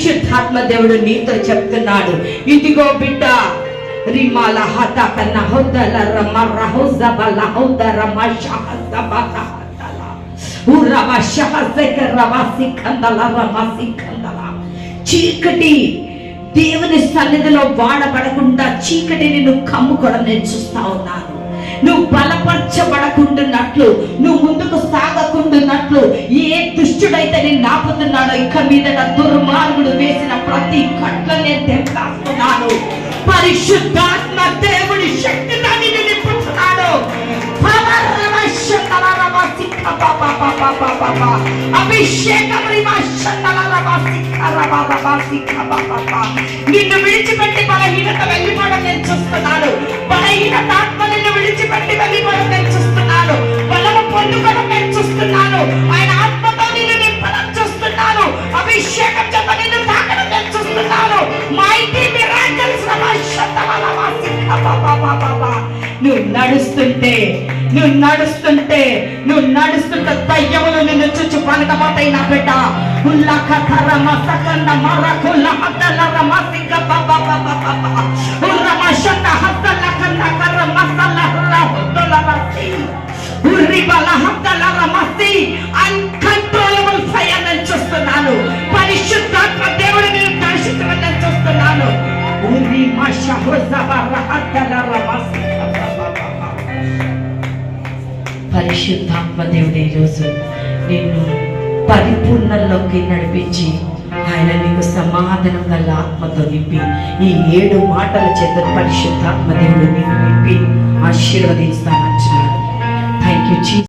పరిశుద్ధాత్మ దేవుడు నీతో చెప్తున్నాడు, ఇదిగో బిడ్డ, రిమాల హత కన్న హౌదల రమ రహౌజబల హౌదర మషహజబల హతల ఉరమ షహజక రవాసి కందల రమసి కందల. చీకటి దేవుని సన్నిధిలో వాడబడకుండా చీకటిని నువ్వు కమ్ముకోవడం నేను చూస్తా ఉన్నాను. నువ్వు బలపరచబడకుంటున్నట్లు, నువ్వు ముందుకు సాగకుంటున్నట్లు ఏ దుష్టుడైతే నేను ఆపుతున్నాడో ఇక మీద దుర్మార్గుడు వేసిన ప్రతి కట్ల నేను తెంపేస్తున్నాను. పరిశుద్ధాత్మ దేవుడి శక్తి నిన్ను నింపుతున్నాడు. అభిషేకం నిన్ను విడిచిపెట్టి బలహీనత వెళ్ళిపోవడం నేను చూస్తున్నాను. బలహీనత ఆత్మ నిన్ను విడిచిపెట్టి వెళ్ళిపోవడం నేను చూస్తున్నాను. బలము పొందుకోవడం నేను చూస్తున్నాను. ఆయన ఆత్మతో నిన్ను నింపడం చూస్తున్నాను. అభిషేకం చేత నిన్ను తాకడం నేను చూస్తున్నాను. మైటీ మిరాకిల్స్ నువ్వు నడుస్తుంటే దయ్యములు నిన్ను చుచ్చు పలకబోతాయి నా బిడ్డ. అన్కంట్రోలబుల్ ఫైర్ నేను చూస్తున్నాను. పరిశుద్ధాత్మ దేవుడు నేను దర్శించడం నేను చూస్తున్నాను. పరిశుద్ధాత్మ దేవుడు ఈరోజు నిన్ను పరిపూర్ణంలోకి నడిపించి ఆయన నీకు సమాధానం గల ఆత్మతో నింపి ఈ 7 మాటల చేత పరిశుద్ధాత్మ దేవుడు నిన్ను నింపి ఆశీర్వదిస్తానంటున్నాడు. Thank you.